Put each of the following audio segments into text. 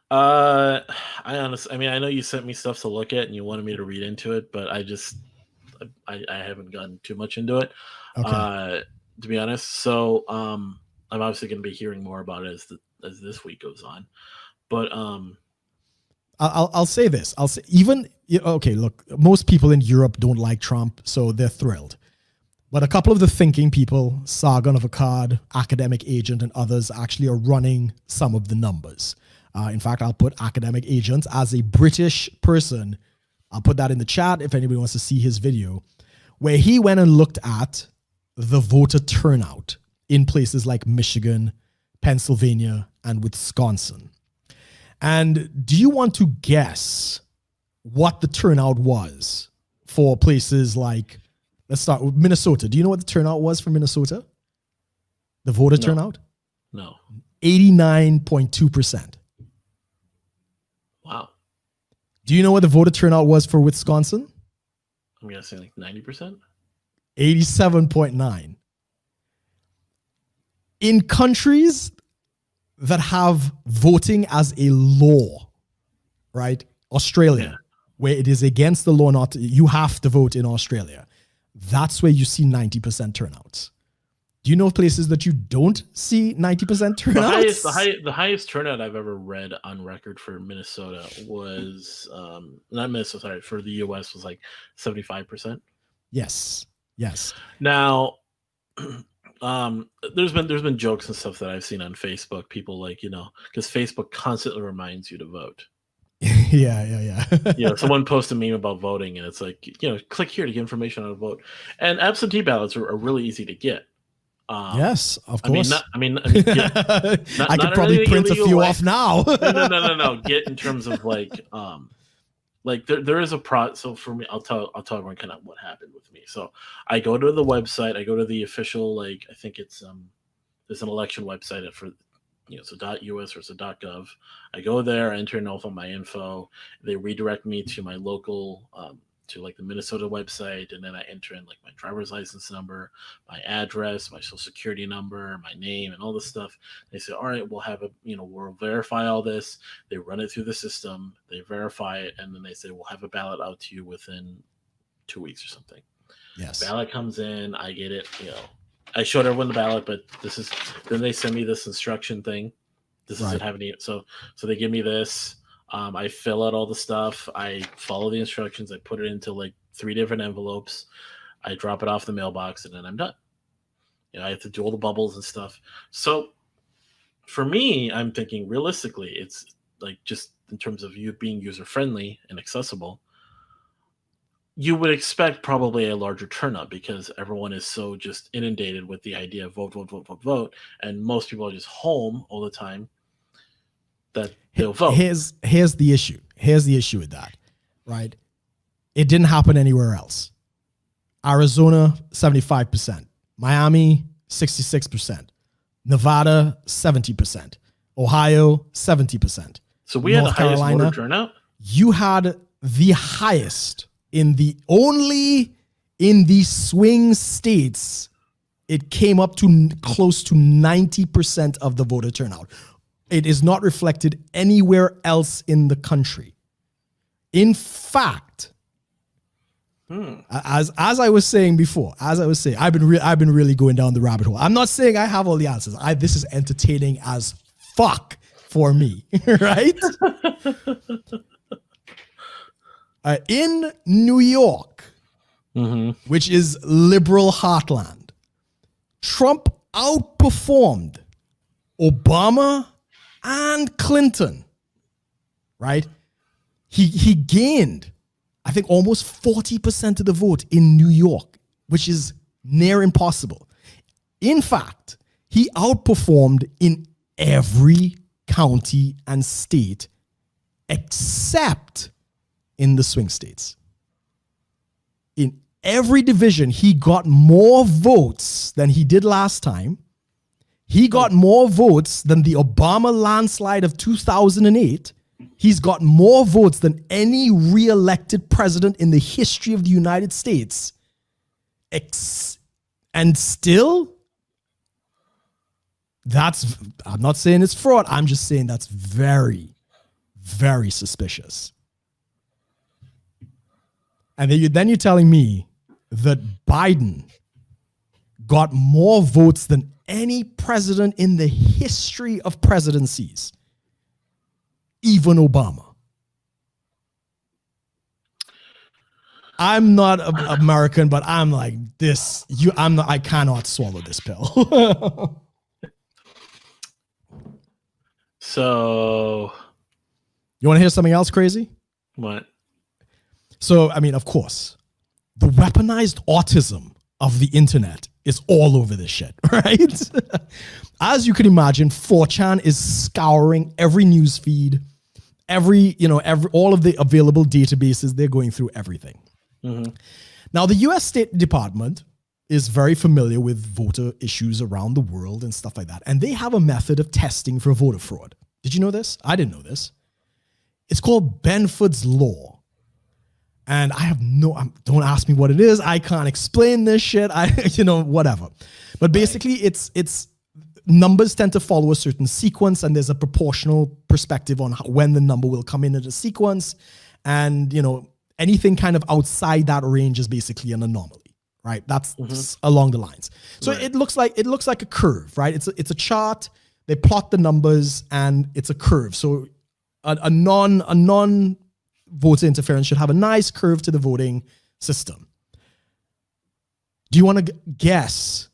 Uh, I mean, I know you sent me stuff to look at and you wanted me to read into it, but I haven't gotten too much into it, Okay. uh, to be honest. So, I'm obviously going to be hearing more about it as this week goes on. But I'll say this. I'll say even okay. Look, most people in Europe don't like Trump, so they're thrilled. But a couple of the thinking people, Sargon of Akkad, Academic Agent, and others actually are running some of the numbers. In fact, I'll put Academic Agent as a British person. I'll put that in the chat if anybody wants to see his video, where he went and looked at the voter turnout in places like Michigan, Pennsylvania, and Wisconsin. And do you want to guess what the turnout was for places like, let's start with Minnesota. Do you know what the turnout was for Minnesota? The voter turnout? No. 89.2%. Wow. Do you know what the voter turnout was for Wisconsin? I'm guessing like 90%. 87.9. In countries that have voting as a law, right? Australia, where it is against the law not to, you have to vote in Australia. That's where you see 90% turnouts. Do you know places that you don't see 90% turnouts? The highest turnout I've ever read on record for Minnesota was not Minnesota, sorry, for the US was like 75%. Yes. Now, there's been jokes and stuff that I've seen on Facebook. People like, because Facebook constantly reminds you to vote. Yeah. Someone posted a meme about voting, and it's like, click here to get information on a vote. And absentee ballots are really easy to get. Yes, of course. I mean, I could probably print a few off now. No. Get in terms of like there is a so for me, I'll tell everyone kind of what happened with me. So I go to the website, I go to the official, I think it's there's an election website for it's a .us or it's a .gov. I go there, I enter in all of my info. They redirect me to my local to like the Minnesota website, and then I enter in like my driver's license number, my address, my social security number, my name, and all this stuff. They say, all right, we'll have we'll verify all this. They run it through the system, they verify it, and then they say, we'll have a ballot out to you within 2 weeks or something. Yes. Ballot comes in, I get it, I showed everyone the ballot, but then they send me this instruction thing. This doesn't have any, so they give me this. I fill out all the stuff. I follow the instructions. I put it into like 3 different envelopes. I drop it off the mailbox, and then I'm done. I have to do all the bubbles and stuff. So for me, I'm thinking realistically, it's like just in terms of you being user friendly and accessible, you would expect probably a larger turnout because everyone is so just inundated with the idea of vote, and most people are just home all the time that they'll vote. Here's the issue. Here's the issue with that, right? It didn't happen anywhere else. Arizona, 75%. Miami, 66%. Nevada, 70%. Ohio, 70%. So we had the highest voter turnout? You had the highest in the swing states. It came up to close to 90% of the voter turnout. It is not reflected anywhere else in the country. In fact, as I was saying before, I've been really going down the rabbit hole. I'm not saying I have all the answers. This is entertaining as fuck for me, right? In New York, which is liberal heartland, Trump outperformed Obama and Clinton, right? He gained, I think, almost 40% of the vote in New York, which is near impossible. In fact, he outperformed in every county and state except in the swing states. In every division, he got more votes than he did last time. He got more votes than the Obama landslide of 2008. He's got more votes than any re-elected president in the history of the United States. And still, I'm not saying it's fraud. I'm just saying that's very, very suspicious. And then you're telling me that Biden got more votes than any president in the history of presidencies, even Obama. I'm not American, but I'm like this. I cannot swallow this pill. So, you want to hear something else crazy? What? So, I mean, of course, the weaponized autism of the internet is all over this shit, right? As you can imagine, 4chan is scouring every news feed, all of the available databases. They're going through everything. Mm-hmm. Now, the U.S. State Department is very familiar with voter issues around the world and stuff like that. And they have a method of testing for voter fraud. Did you know this? I didn't know this. It's called Benford's Law. And I have don't ask me what it is. I can't explain this shit. Whatever. But basically it's numbers tend to follow a certain sequence, and there's a proportional perspective on when the number will come in a sequence. And, anything kind of outside that range is basically an anomaly, right? That's along the lines. So right. It looks like a curve, right? It's a chart. They plot the numbers and it's a curve. So a non voter interference should have a nice curve to the voting system. Do you want to guess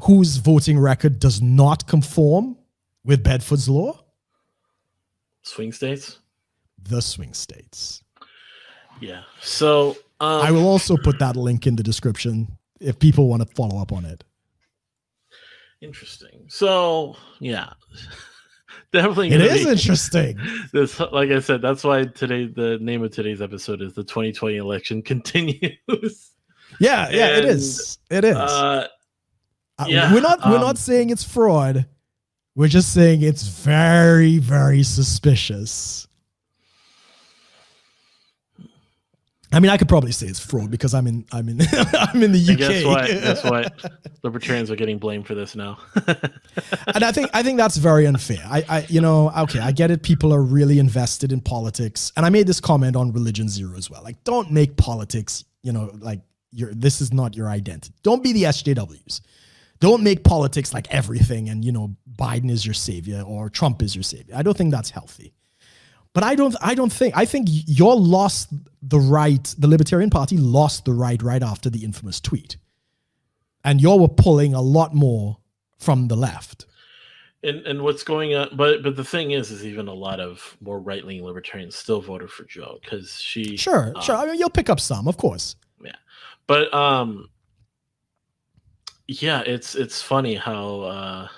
whose voting record does not conform with Bedford's law? Swing states? The swing states. Yeah. So I will also put that link in the description if people want to follow up on it. Interesting. So yeah. Definitely. It is interesting. This, like I said, that's why the name of today's episode is the 2020 election continues. Yeah, it is. It is. Yeah, we're not saying it's fraud. We're just saying it's very, very suspicious. I mean, I could probably say it's fraud because I'm in I'm in the UK. Guess what? Libertarians are getting blamed for this now. And I think that's very unfair. I get it. People are really invested in politics, and I made this comment on Religion Zero as well. Like, don't make politics, this is not your identity. Don't be the SJWs. Don't make politics like everything, and Biden is your savior or Trump is your savior. I don't think that's healthy. But I think you lost the right. The Libertarian Party lost the right after the infamous tweet. And you were pulling a lot more from the left. And what's going on, but the thing is even a lot of more right-leaning libertarians still voted for Joe because she Sure. I mean, you'll pick up some, of course. Yeah. But yeah, it's funny how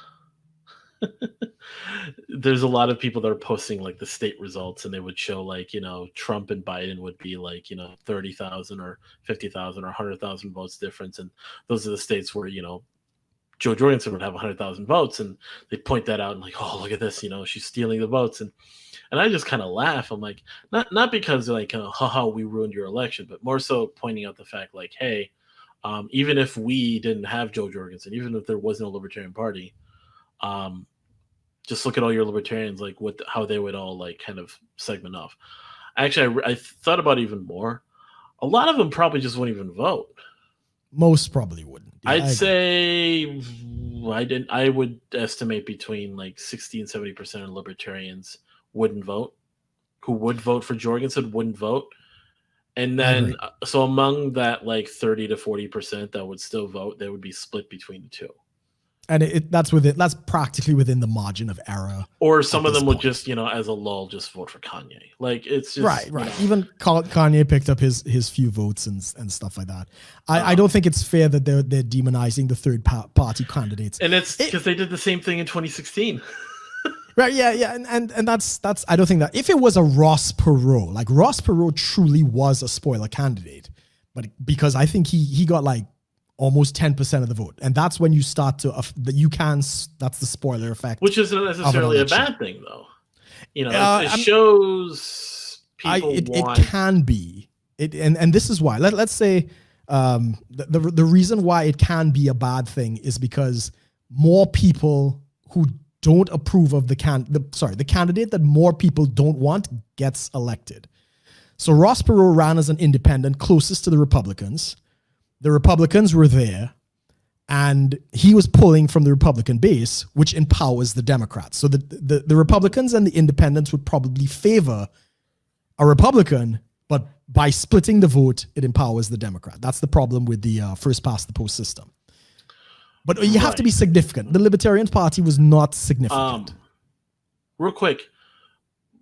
there's a lot of people that are posting like the state results, and they would show like, Trump and Biden would be like, 30,000 or 50,000 or 100,000 votes difference. And those are the states where, Joe Jorgensen would have 100,000 votes, and they point that out and like, oh, look at this, she's stealing the votes. And I just kind of laugh. I'm like, not because they're like, haha, we ruined your election, but more so pointing out the fact like, hey, even if we didn't have Joe Jorgensen, even if there was no Libertarian Party, just look at all your libertarians, like how they would all like kind of segment off. Actually, I thought about it even more. A lot of them probably just wouldn't even vote. Most probably wouldn't. Yeah, I'd say I would estimate between like 60 and 70% of libertarians wouldn't vote. Who would vote for Jorgensen wouldn't vote. And then, so among that like 30 to 40% that would still vote, they would be split between the two. And that's practically within the margin of error. Or some of them would just, as a lull, just vote for Kanye. Like, it's just right. Even Kanye picked up his few votes and stuff like that. I don't think it's fair that they're demonizing the third party candidates. And it's because they did the same thing in 2016. Right, yeah, and that's I don't think that if it was a Ross Perot, like Ross Perot truly was a spoiler candidate, but because I think he got like almost 10% of the vote, and that's when you start to that's the spoiler effect, which isn't necessarily a bad thing though. It shows people it can be and this is why let's say the reason why it can be a bad thing is because more people who don't approve of the candidate that more people don't want gets elected. So Ross Perot ran as an independent closest to the Republicans. The Republicans were there, and he was pulling from the Republican base, which empowers the Democrats. So the Republicans and the independents would probably favor a Republican, but by splitting the vote, it empowers the Democrat. That's the problem with the first past the post system. But you have to be significant. The Libertarian Party was not significant. Real quick,